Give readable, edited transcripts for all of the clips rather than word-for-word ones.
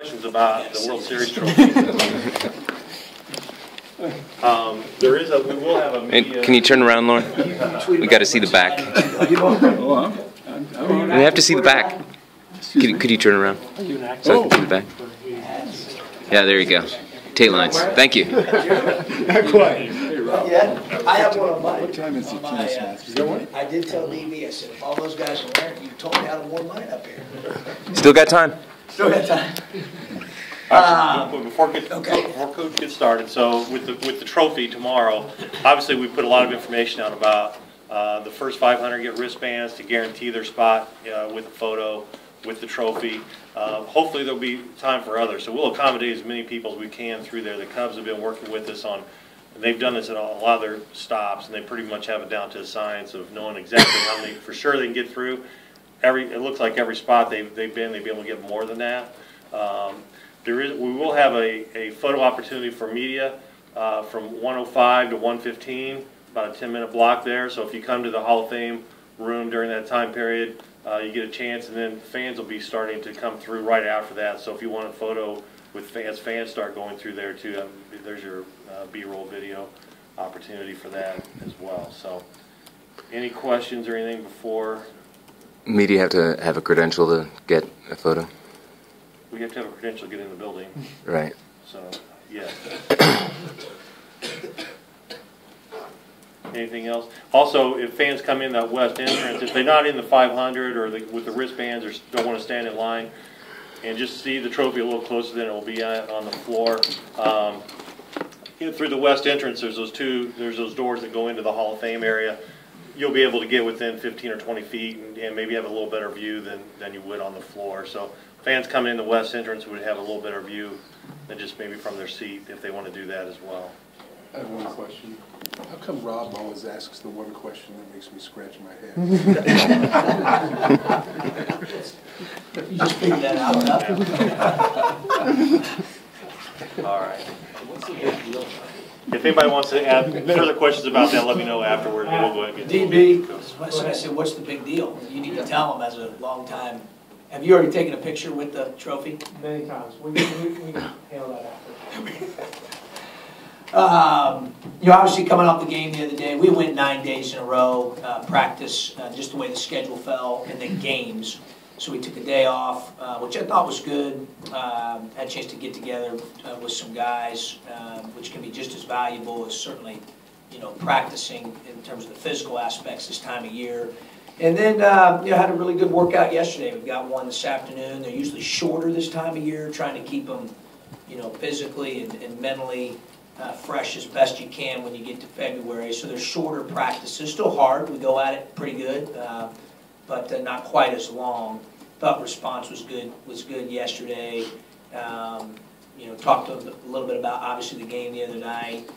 Questions about the World Series trophy. We will have a media. Can you turn around, Lauren? We got to see the back. We have to see the back. Could you turn around so I can see the back? Yeah, there you go. Tail lines. Thank you. Not quite. Yeah, I have one on mine. What time is it, Chance? Is there one? I did tell DB, I said, if all those guys are wearing it, you told me how to warm mine up here. Still got time. Still got time. Before Coach gets started, so with the trophy tomorrow, obviously we put a lot of information out about the first 500 get wristbands to guarantee their spot with a photo with the trophy. Hopefully there'll be time for others, so we'll accommodate as many people as we can through there. The Cubs have been working with us on, and they've done this at a lot of their stops, and they pretty much have it down to a science of knowing exactly how many for sure they can get through. It looks like every spot they've be able to get more than that. We will have a photo opportunity for media from 105 to 115, about a 10-minute block there. So if you come to the Hall of Fame room during that time period, you get a chance, and then fans will be starting to come through right after that. So if you want a photo with fans start going through there too, there's your B-roll video opportunity for that as well. So any questions or anything before? Media have to have a credential to get a photo? We have to have a credential to get in the building. Right. So, yes. Anything else? Also, if fans come in that west entrance, if they're not in the 500 or with the wristbands or don't want to stand in line, and just see the trophy a little closer than it will be on the floor. Through the west entrance, there's those doors that go into the Hall of Fame area. You'll be able to get within 15 or 20 feet and maybe have a little better view than you would on the floor. So fans coming in the west entrance would have a little better view than just maybe from their seat if they want to do that as well. I have one question. How come Rob always asks the one question that makes me scratch my head? You just figured that out, huh? All right. If anybody wants to add further questions about that, let me know afterward, and we'll go ahead and get DB, so I said, what's the big deal? You need to tell them as a long time. Have you already taken a picture with the trophy? Many times. We can handle that after. Obviously coming off the game the other day, we went 9 days in a row, practice, just the way the schedule fell, and then games. So we took a day off, which I thought was good. Had a chance to get together with some guys, which can be just as valuable as certainly, practicing in terms of the physical aspects this time of year. And then, had a really good workout yesterday. We've got one this afternoon. They're usually shorter this time of year, trying to keep them, physically and mentally fresh as best you can when you get to February. So they're shorter practices. Still hard. We go at it pretty good, but not quite as long. Thought response was good yesterday. Talked a little bit about obviously the game the other night.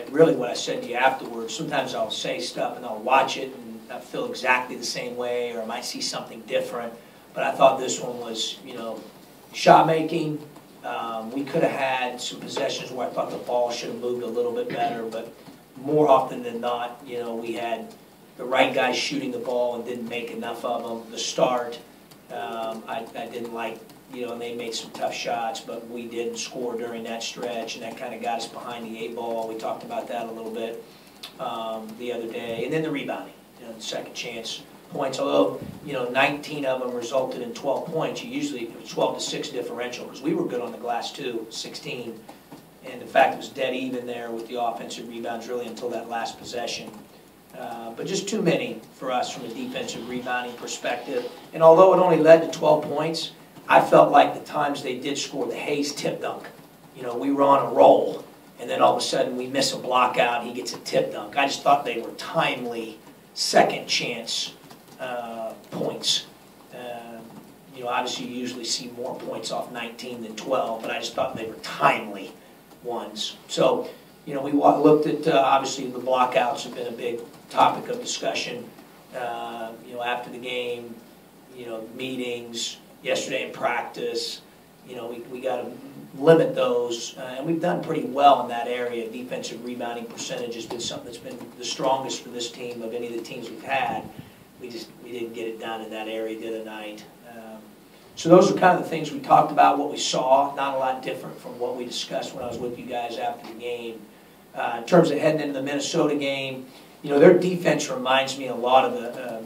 Really what I said to you afterwards, sometimes I'll say stuff and I'll watch it and I feel exactly the same way, or I might see something different. But I thought this one was, shot making. We could have had some possessions where I thought the ball should have moved a little bit better, but more often than not, we had the right guys shooting the ball and didn't make enough of them. The start, I didn't like, and they made some tough shots, but we didn't score during that stretch, and that kind of got us behind the 8 ball. We talked about that a little bit the other day. And then the rebounding, the second chance points. Although, 19 of them resulted in 12 points, usually it was 12-6 differential, because we were good on the glass too, 16. And in fact, it was dead even there with the offensive rebounds really until that last possession. But just too many for us from a defensive rebounding perspective. And although it only led to 12 points, I felt like the times they did score, the Hayes tip dunk, we were on a roll, and then all of a sudden we miss a block out, he gets a tip dunk. I just thought they were timely second chance points. Obviously you usually see more points off 19 than 12, but I just thought they were timely ones. So, we looked at, obviously the blockouts have been a big topic of discussion, after the game, meetings, yesterday in practice. We got to limit those, and we've done pretty well in that area. Defensive rebounding percentage has been something that's been the strongest for this team of any of the teams we've had. We didn't get it done in that area the other night. So those are kind of the things we talked about, what we saw, not a lot different from what we discussed when I was with you guys after the game. In terms of heading into the Minnesota game, their defense reminds me a lot of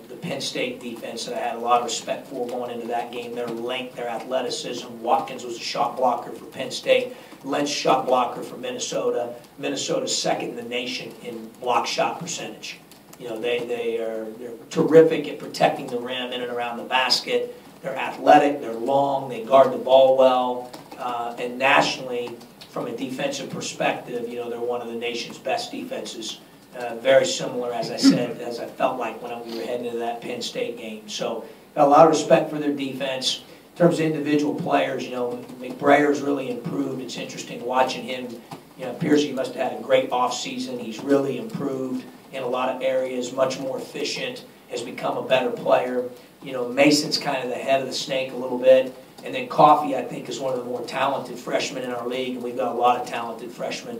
the Penn State defense that I had a lot of respect for going into that game. Their length, their athleticism. Watkins was a shot blocker for Penn State. Lynch, shot blocker for Minnesota. Minnesota's second in the nation in block shot percentage. They're terrific at protecting the rim in and around the basket. They're athletic, they're long, they guard the ball well, and nationally, from a defensive perspective, they're one of the nation's best defenses. Very similar, as I said, as I felt like when we were heading into that Penn State game. So, got a lot of respect for their defense. In terms of individual players, McBrayer's really improved. It's interesting watching him. It appears he must have had a great offseason. He's really improved in a lot of areas, much more efficient, has become a better player. Mason's kind of the head of the snake a little bit. And then Coffey, I think, is one of the more talented freshmen in our league. And we've got a lot of talented freshmen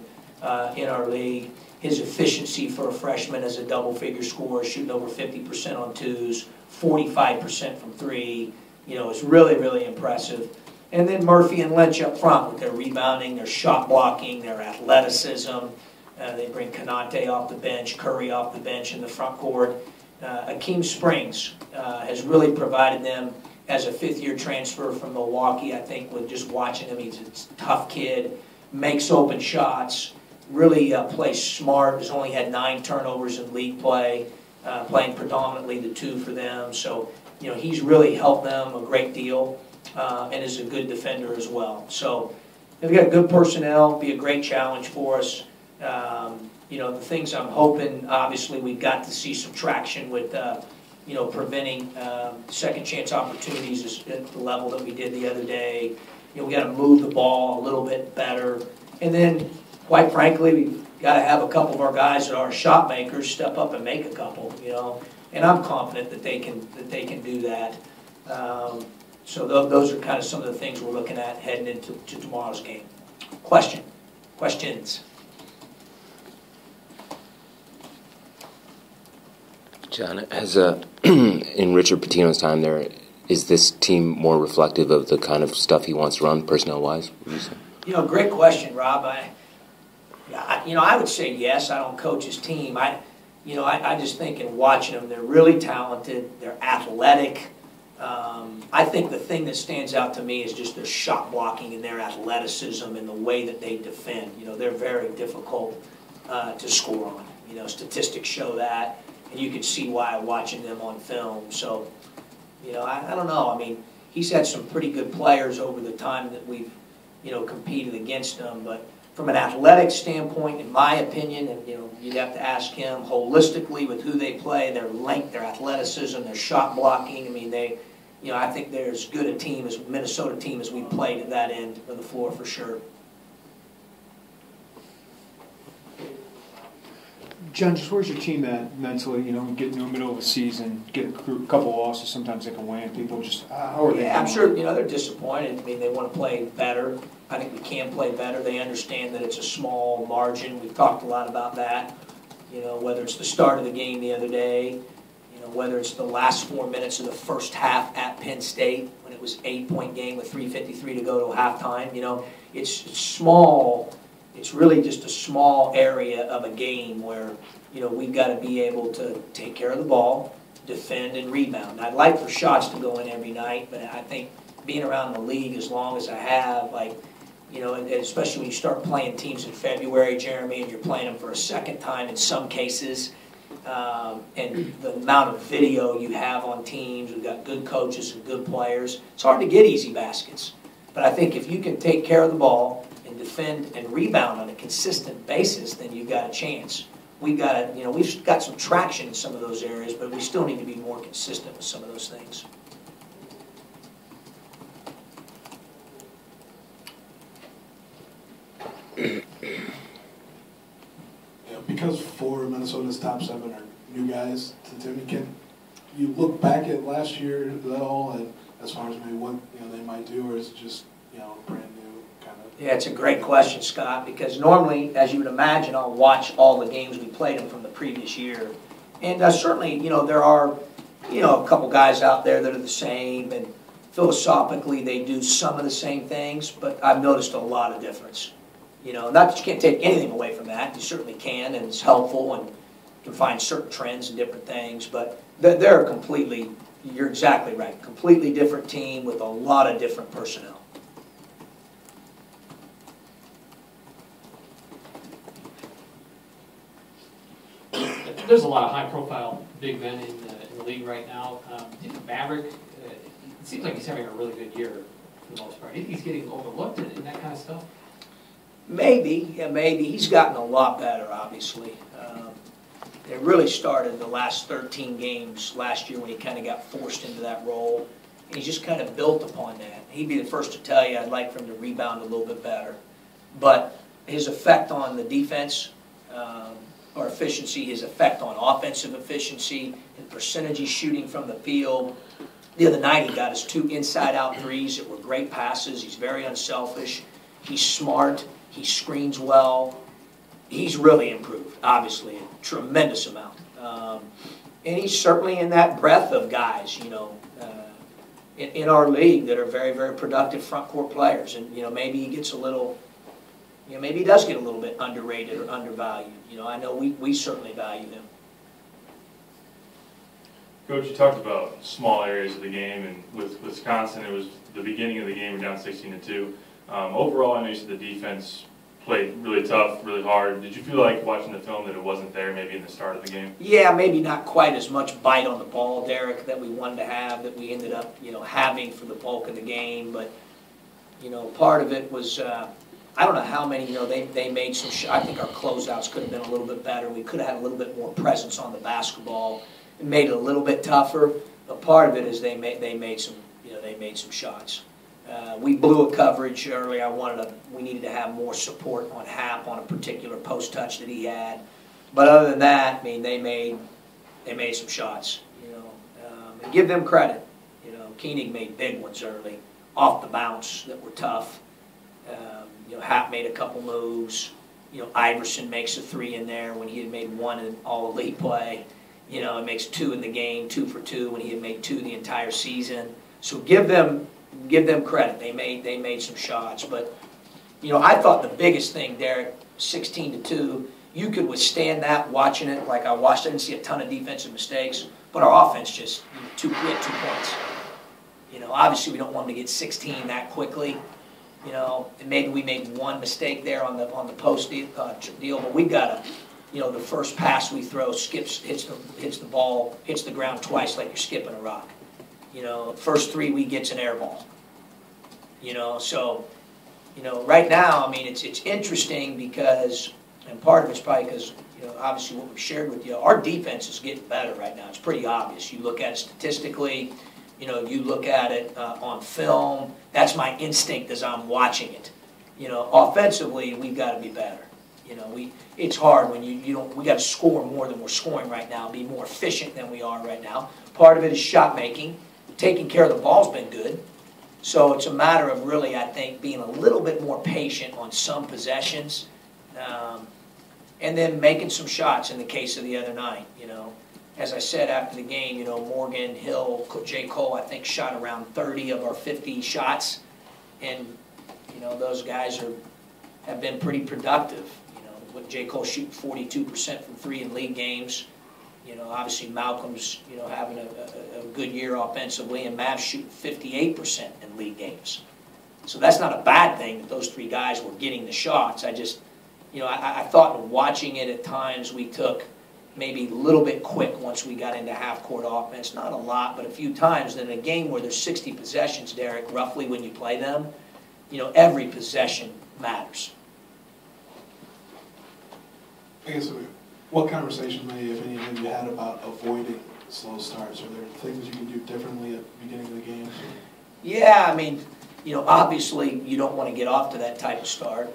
in our league. His efficiency for a freshman as a double-figure scorer, shooting over 50% on twos, 45% from three, is really, really impressive. And then Murphy and Lynch up front with their rebounding, their shot blocking, their athleticism. They bring Kanate off the bench, Curry off the bench in the front court. Akeem Springs has really provided them as a fifth-year transfer from Milwaukee. I think with just watching him, he's a tough kid, makes open shots, really plays smart, has only had 9 turnovers in league play, playing predominantly the 2 for them. So, he's really helped them a great deal and is a good defender as well. So they've got good personnel, be a great challenge for us. The things I'm hoping, obviously, we've got to see some traction with, preventing second chance opportunities at the level that we did the other day. We got to move the ball a little bit better. And then, quite frankly, we've got to have a couple of our guys that are shot makers step up and make a couple, And I'm confident that they can do that. So those are kind of some of the things we're looking at heading into tomorrow's game. Questions? John, as in Richard Pitino's time there, is this team more reflective of the kind of stuff he wants to run personnel-wise, would you say? Great question, Rob. I would say yes. I don't coach his team. I just think in watching them, they're really talented. They're athletic. I think the thing that stands out to me is just their shot blocking and their athleticism and the way that they defend. They're very difficult to score on. Statistics show that, and you can see why watching them on film. So, I don't know. I mean, he's had some pretty good players over the time that we've, competed against them, but from an athletic standpoint, in my opinion, and you'd have to ask him holistically with who they play, their length, their athleticism, their shot blocking. I mean, I think they're as good a team as Minnesota team as we've played at that end of the floor for sure. John, just where's your team at mentally? Get into the middle of the season, get a couple losses, sometimes they can win. People just, how are they? Yeah, I'm sure, they're disappointed. I mean, they want to play better. I think we can play better. They understand that it's a small margin. We've talked a lot about that. Whether it's the start of the game the other day, whether it's the last 4 minutes of the first half at Penn State when it was 8-point game with 3:53 to go to halftime. It's small. It's really just a small area of a game where, we've got to be able to take care of the ball, defend, and rebound. I'd like for shots to go in every night, but I think being around the league as long as I have, and especially when you start playing teams in February, Jeremy, and you're playing them for a second time in some cases, and the amount of video you have on teams, we've got good coaches and good players. It's hard to get easy baskets. But I think if you can take care of the ball and defend and rebound on a consistent basis, then you've got a chance. We've got some traction in some of those areas, but we still need to be more consistent with some of those things. Because 4 of Minnesota's top 7 are new guys to Timmy, can you look back at last year at all, and as far as maybe what they might do, or is it just brand new kind of? Yeah, it's a great question, Scott, because normally, as you would imagine, I'll watch all the games we played them from the previous year, and certainly there are a couple guys out there that are the same, and philosophically, they do some of the same things, but I've noticed a lot of difference. You know, not that you can't take anything away from that. You certainly can, and it's helpful, and you can find certain trends and different things, but they're completely, you're exactly right, completely different team with a lot of different personnel. There's a lot of high-profile big men in the league right now. Do you think Maverick, it seems like he's having a really good year for the most part. Do you think he's getting overlooked in that kind of stuff? Maybe, yeah, maybe. He's gotten a lot better, obviously. It really started the last 13 games last year when he kind of got forced into that role. And he's just kind of built upon that. He'd be the first to tell you I'd like for him to rebound a little bit better. But his effect on the defense, or efficiency, his effect on offensive efficiency, and percentage he's shooting from the field. The other night he got his 2 inside-out threes that were great passes. He's very unselfish. He's smart. He screens well. He's really improved, obviously, a tremendous amount. And he's certainly in that breadth of guys, you know, in our league that are very, very productive front court players. And, you know, maybe he gets a little, you know, maybe he does get a little bit underrated or undervalued. You know, I know we certainly value him. Coach, you talked about small areas of the game, and with Wisconsin, it was the beginning of the game, we're down 16-2. Overall, I know you said the defense played really tough, really hard. Did you feel like watching the film that it wasn't there maybe in the start of the game? Yeah, maybe not quite as much bite on the ball, Derek, that we wanted to have, that we ended up, you know, having for the bulk of the game. But, you know, part of it was, I don't know how many, you know, they made some shots. I think our closeouts could have been a little bit better. We could have had a little bit more presence on the basketball. It made it a little bit tougher. But part of it is they made some shots. We blew a coverage early. We needed to have more support on Hap on a particular post touch that he had. But other than that, I mean, they made some shots. You know, and give them credit. You know, Koenig made big ones early, off the bounce that were tough. You know, Hap made a couple moves. You know, Iverson makes a 3 in there when he had made 1 in all elite play. You know, it makes 2 in the game, 2 for 2 when he had made 2 the entire season. So give them credit. They made some shots. But, you know, I thought the biggest thing, Derek, 16-2, you could withstand that watching it like I watched. I didn't see a ton of defensive mistakes, but our offense just, we had 2 points. You know, obviously we don't want them to get 16 that quickly. You know, and maybe we made 1 mistake there on the post deal, but we've got to, you know, the first pass we throw hits the ball, hits the ground twice like you're skipping a rock. You know, first 3 we get's an air ball. You know, so, you know, right now, I mean, it's interesting because, and part of it's probably because, you know, obviously what we've shared with you, our defense is getting better right now. It's pretty obvious. You look at it statistically, you know, you look at it on film. That's my instinct as I'm watching it. You know, offensively, we've got to be better. You know, it's hard when we got to score more than we're scoring right now, be more efficient than we are right now. Part of it is shot making. Taking care of the ball's been good. So it's a matter of really, I think, being a little bit more patient on some possessions, and then making some shots in the case of the other night. You know, as I said after the game, you know, Morgan, Hill, J. Cole, I think shot around 30 of our 50 shots, and you know those guys have been pretty productive. You know, with J. Cole shooting 42% from 3 in league games. You know, obviously Malcolm's, you know, having a good year offensively, and Mav's shooting 58% in league games. So that's not a bad thing that those 3 guys were getting the shots. I just, you know, I thought watching it at times we took maybe a little bit quick once we got into half-court offense. Not a lot, but a few times. Then in a game where there's 60 possessions, Derek, roughly when you play them, you know, every possession matters. I guess, what conversation, maybe, if any, have you had about avoiding slow starts? Are there things you can do differently at the beginning of the game? Yeah, I mean, you know, obviously you don't want to get off to that type of start.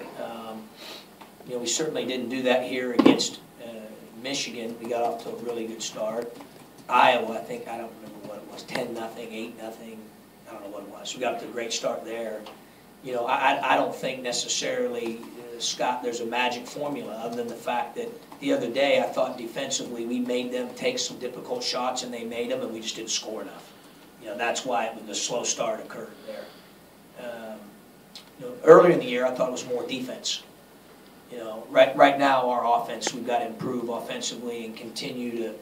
You know, we certainly didn't do that here against Michigan. We got off to a really good start. Iowa, I think, I don't remember what it was, 10-0, 8-0, I don't know what it was. We got off to a great start there. You know, I don't think necessarily, Scott, there's a magic formula other than the fact that the other day I thought defensively we made them take some difficult shots and they made them and we just didn't score enough. That's why the slow start occurred there. Earlier in the year, I thought it was more defense. Right now, our offense, we've got to improve offensively and continue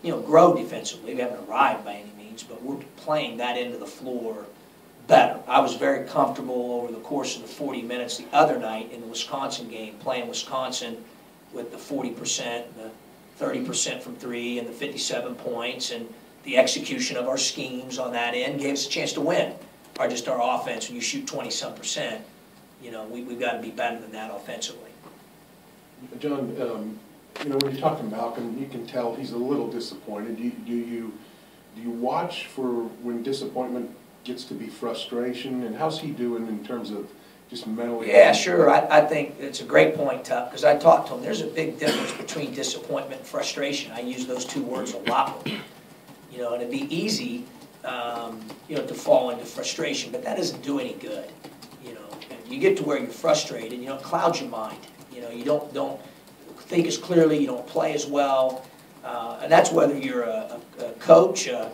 to, grow defensively. We haven't arrived by any means, but we're playing that end of the floor better. I was very comfortable over the course of the 40 minutes the other night in the Wisconsin game, playing Wisconsin with the 40%, the 30% from three, and the 57 points, and the execution of our schemes on that end gave us a chance to win. Or just our offense, when you shoot 20-some%, we've got to be better than that offensively. John, when you talk to Malcolm, you can tell he's a little disappointed. Do you watch for when disappointment gets to be frustration, and how's he doing in terms of just mentally? Yeah, sure. I think it's a great point, Tuck, because I talked to him. There's a big difference between disappointment and frustration. I use those two words a lot. And it'd be easy, to fall into frustration, but that doesn't do any good. You get to where you're frustrated, it clouds your mind. You don't think as clearly, you don't play as well, and that's whether you're a coach, a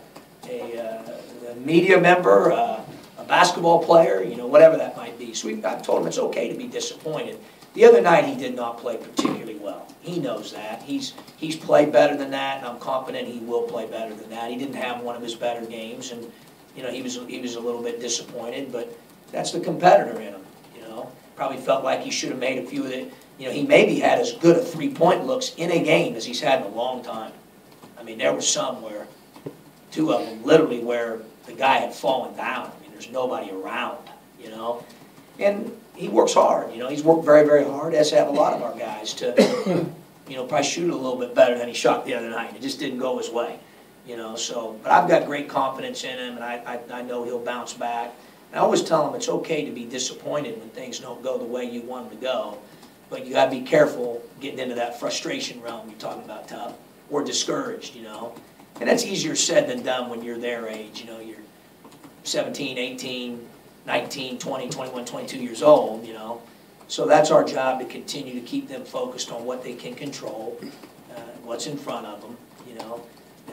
media member, a basketball player, whatever that might be. So I've told him it's okay to be disappointed. The other night he did not play particularly well. He knows that. He's played better than that, and I'm confident he will play better than that. He didn't have one of his better games, and he was a little bit disappointed, but that's the competitor in him. Probably felt like he should have made a few of the. He maybe had as good a three-point looks in a game as he's had in a long time. I mean, there were some where, two of them literally where the guy had fallen down. I mean, there's nobody around, And he works hard, He's worked very, very hard, as have a lot of our guys, to, probably shoot a little bit better than he shot the other night. It just didn't go his way, But I've got great confidence in him, and I know he'll bounce back. I always tell him it's okay to be disappointed when things don't go the way you want them to go, but you got to be careful getting into that frustration realm you're talking about, Tubb, or discouraged, And that's easier said than done when you're their age, You're 17, 18, 19, 20, 21, 22 years old, So that's our job, to continue to keep them focused on what they can control, what's in front of them,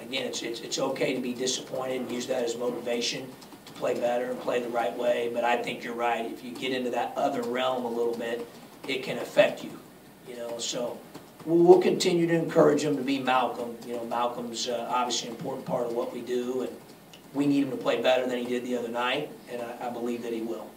Again, it's okay to be disappointed and use that as motivation to play better and play the right way, but I think you're right. If you get into that other realm a little bit, it can affect you, So we'll continue to encourage him to be Malcolm. Malcolm's obviously an important part of what we do, and we need him to play better than he did the other night, and I believe that he will.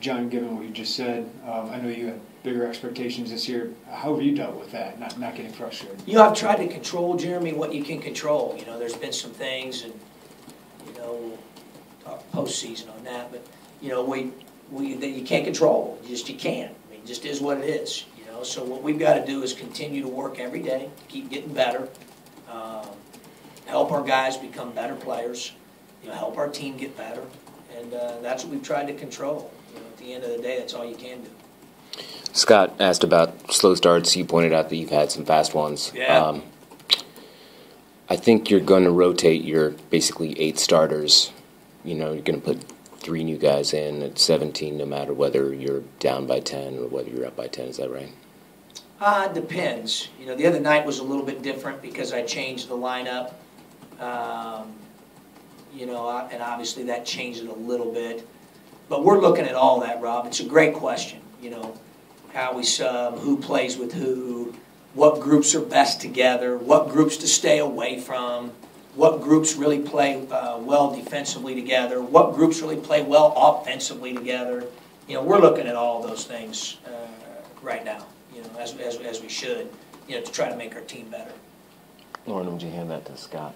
John, given what you just said, I know you had bigger expectations this year. How have you dealt with that, not getting frustrated? I've tried to control, Jeremy, what you can control. There's been some things, and we'll talk postseason on that, but that you can't control. You can't. I mean, it just is what it is. So what we've got to do is continue to work every day, keep getting better, help our guys become better players, help our team get better, and that's what we've tried to control. At the end of the day, that's all you can do. Scott asked about slow starts. You pointed out that you've had some fast ones. Yeah. I think you're going to rotate your basically 8 starters. You're going to put 3 new guys in at 17, no matter whether you're down by 10 or whether you're up by 10. Is that right? It depends. The other night was a little bit different because I changed the lineup. And obviously that changed it a little bit. But we're looking at all that, Rob. It's a great question. How we sub, who plays with who, what groups are best together, what groups to stay away from, what groups really play well defensively together, what groups really play well offensively together. We're looking at all those things right now, as we should, to try to make our team better. Lauren, would you hand that to Scott?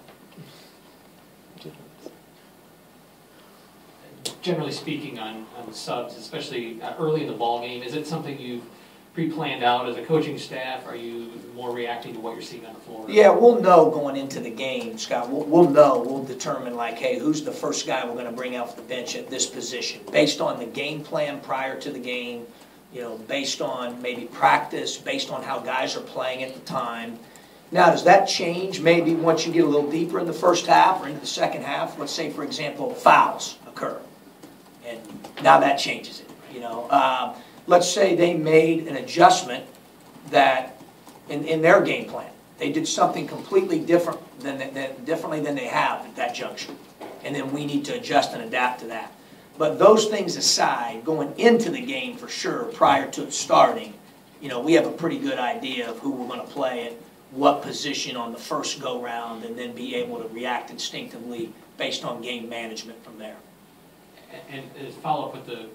Generally speaking, on subs, especially early in the ball game, is it something you've pre-planned out as a coaching staff? Are you more reacting to what you're seeing on the floor? Yeah, we'll know going into the game, Scott. We'll know. We'll determine, hey, who's the first guy we're going to bring off the bench at this position, based on the game plan prior to the game, based on maybe practice, based on how guys are playing at the time. Now, does that change maybe once you get a little deeper in the first half or into the second half? Let's say, for example, fouls occur, and now that changes it. Let's say they made an adjustment that in their game plan, they did something completely differently than they have at that juncture, and then we need to adjust and adapt to that. But those things aside, going into the game for sure, prior to it starting, we have a pretty good idea of who we're going to play at what position on the first go-round, and then be able to react instinctively based on game management from there. And to follow up with the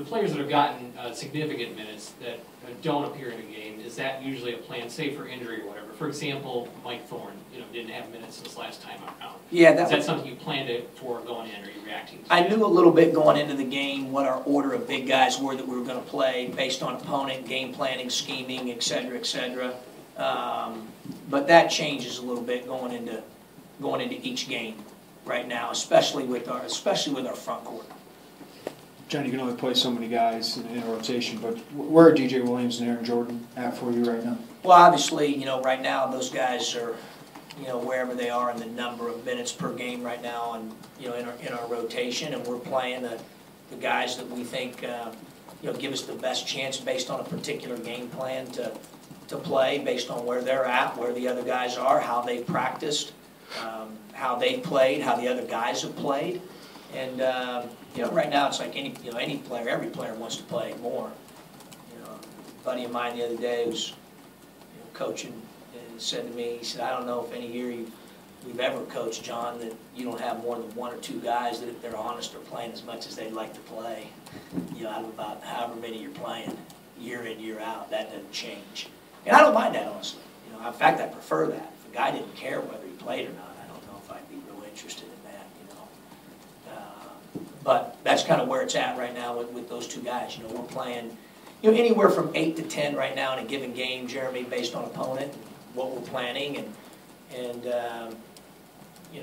players that have gotten significant minutes that don't appear in a game, is that usually a plan, say for injury or whatever? For example, Mike Thorne, didn't have minutes this last time around. Yeah, is that something you planned for going in, or are you reacting to? I knew a little bit going into the game what our order of big guys were that we were going to play based on opponent, game planning, scheming, et cetera, et cetera. But that changes a little bit going into each game right now, especially with our front court. John, you can only play so many guys in a rotation, but where are DJ Williams and Aaron Jordan at for you right now? Well, obviously, right now those guys are, wherever they are in the number of minutes per game right now, and in our rotation, and we're playing the guys that we think give us the best chance based on a particular game plan to play, based on where they're at, where the other guys are, how they practiced, how they played, how the other guys have played, and right now it's like any player, every player wants to play more. A buddy of mine the other day was coaching and said to me, he said, I don't know if any year we've ever coached, John, that you don't have more than one or two guys that, if they're honest, are playing as much as they'd like to play. Out of about however many you're playing, year in, year out, that doesn't change. And I don't mind that, honestly. In fact, I prefer that. If a guy didn't care whether he played or not, I don't know if I'd be real interested in that, But that's kind of where it's at right now with those two guys. We're playing anywhere from 8 to 10 right now in a given game, Jeremy, based on opponent and what we're planning. And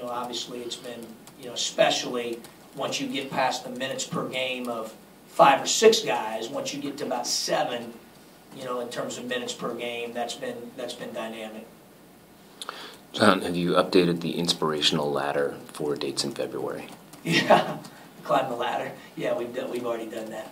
obviously it's been, especially once you get past the minutes per game of 5 or 6 guys, once you get to about 7, in terms of minutes per game, that's been dynamic. John, have you updated the inspirational ladder for dates in February? Yeah, climb the ladder. Yeah, we've already done that.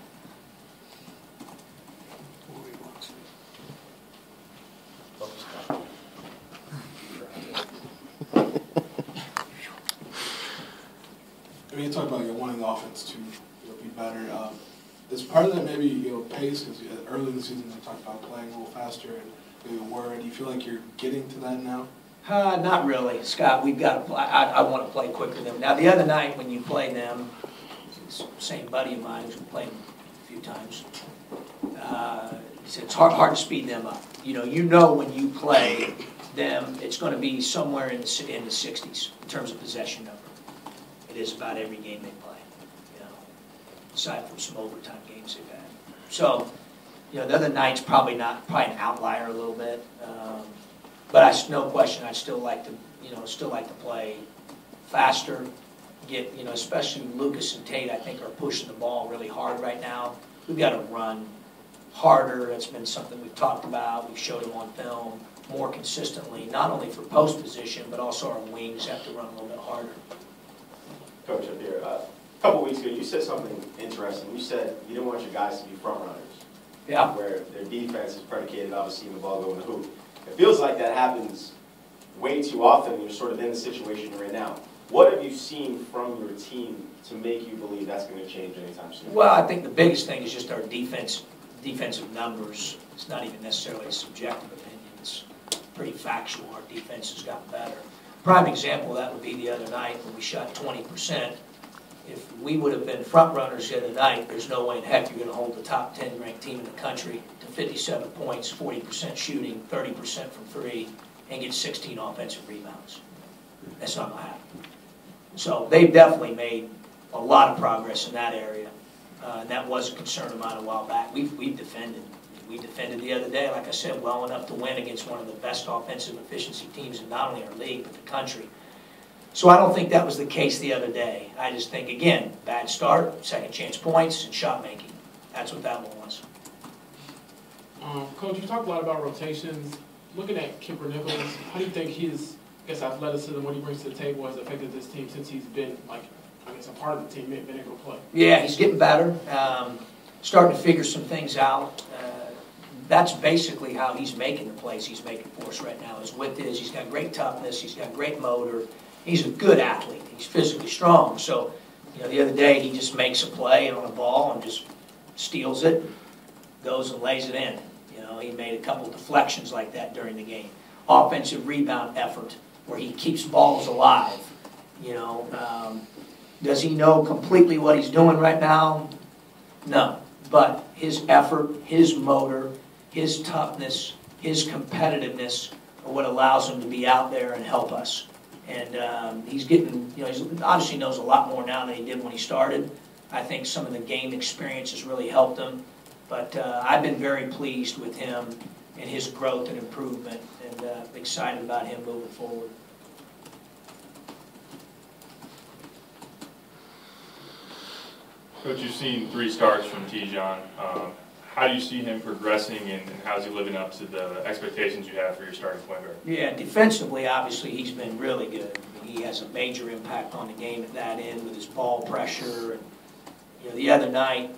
You talk about wanting the offense to be better. Is part of that maybe pace? Because early in the season we talked about playing a little faster and maybe where. Do you feel like you're getting to that now? Not really, Scott. We've got to play. I want to play quicker than them. Now the other night when you play them, same buddy of mine who's played a few times. He said it's hard to speed them up. When you play them, it's going to be somewhere in the 60s in terms of possession number. It is about every game they play, aside from some overtime games they've had. So, the other night's probably an outlier a little bit, but no question, I'd still like to play faster. Get especially Lucas and Tate, I think, are pushing the ball really hard right now. We've got to run harder. That's been something we've talked about. We've showed them on film more consistently, not only for post position, but also our wings have to run a little bit harder. Coach, up here, a couple weeks ago, you said something interesting. You said you didn't want your guys to be front runners. Yeah. Where their defense is predicated, obviously, in the ball going to the hoop. It feels like that happens way too often. You're sort of in the situation you're in now. What have you seen from your team to make you believe that's going to change anytime soon? Well, I think the biggest thing is just our defensive numbers. It's not even necessarily a subjective opinion. It's pretty factual. Our defense has gotten better. Prime example of that would be the other night when we shot 20%. If we would have been front runners the other night, there's no way in heck you're going to hold the top 10 ranked team in the country to 57 points, 40% shooting, 30% from 3, and get 16 offensive rebounds. That's not going to happen. So they've definitely made a lot of progress in that area. And that was a concern of mine a while back. We've defended. We defended the other day, like I said, well enough to win against one of the best offensive efficiency teams in not only our league, but the country. So I don't think that was the case the other day. I just think, again, bad start, second chance points, and shot making. That's what that one was. Coach, you talked a lot about rotations. Looking at Kipper Nichols, how do you think his athleticism, what he brings to the table, has affected this team since he's been, a part of the team, been able to play? Yeah, he's getting better, starting to figure some things out. That's basically how he's making the plays he's making for us right now. His width is, he's got great toughness, he's got great motor, He's a good athlete. He's physically strong. So, the other day he just makes a play on a ball and just steals it, goes and lays it in. He made a couple of deflections like that during the game. Offensive rebound effort where he keeps balls alive. Does he know completely what he's doing right now? No. But his effort, his motor, his toughness, his competitiveness are what allows him to be out there and help us. And he's getting, he obviously knows a lot more now than he did when he started. I think some of the game experience has really helped him. But I've been very pleased with him and his growth and improvement, and excited about him moving forward. Coach, you've seen 3 starts from Tejan. How do you see him progressing, and how's he living up to the expectations you have for your starting point guard? Yeah, defensively, obviously, he's been really good. He has a major impact on the game at that end with his ball pressure. And, the other night,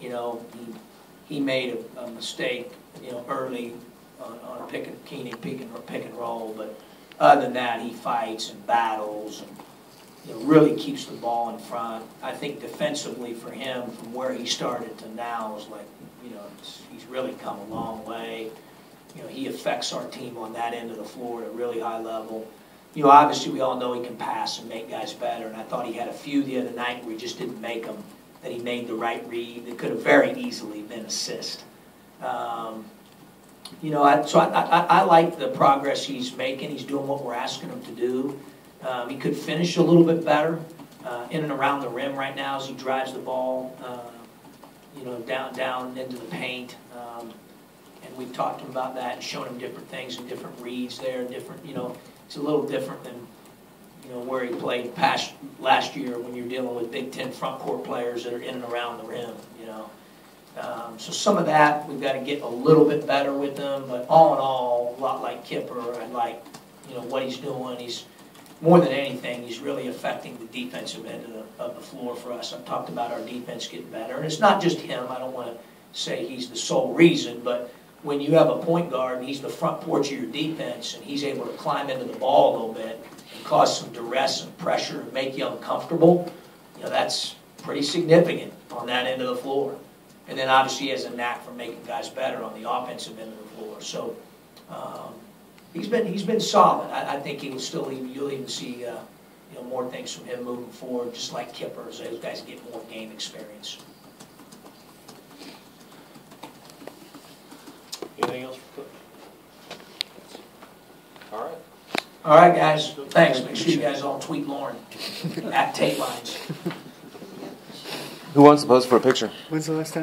he made a mistake, early on a pick and roll. But other than that, he fights and battles and really keeps the ball in front. I think defensively for him, from where he started to now, is like, he's really come a long way. He affects our team on that end of the floor at a really high level. Obviously we all know he can pass and make guys better, and I thought he had a few the other night where he just didn't make them, that he made the right read. That could have very easily been assist. I like the progress he's making. He's doing what we're asking him to do. He could finish a little bit better in and around the rim right now as he drives the ball, down into the paint. And we've talked to him about that and shown him different things and different reads there. It's a little different than where he played past last year when you're dealing with Big Ten front court players that are in and around the rim. So some of that we've got to get a little bit better with them. But all in all, a lot like Kipper, I like what he's doing. He's more than anything, he's really affecting the defensive end of the floor for us. I've talked about our defense getting better, and it's not just him. I don't want to say he's the sole reason, but when you have a point guard and he's the front porch of your defense and he's able to climb into the ball a little bit and cause some duress and pressure and make you uncomfortable, that's pretty significant on that end of the floor. And then obviously he has a knack for making guys better on the offensive end of the floor. So he's been solid. I think you'll even see more things from him moving forward, just like Kipper, as those guys get more game experience. Anything else for Coach? All right. All right, guys. Thanks. Make sure you guys all tweet Lauren at Tate Lines. Who wants to pose for a picture? When's the last time?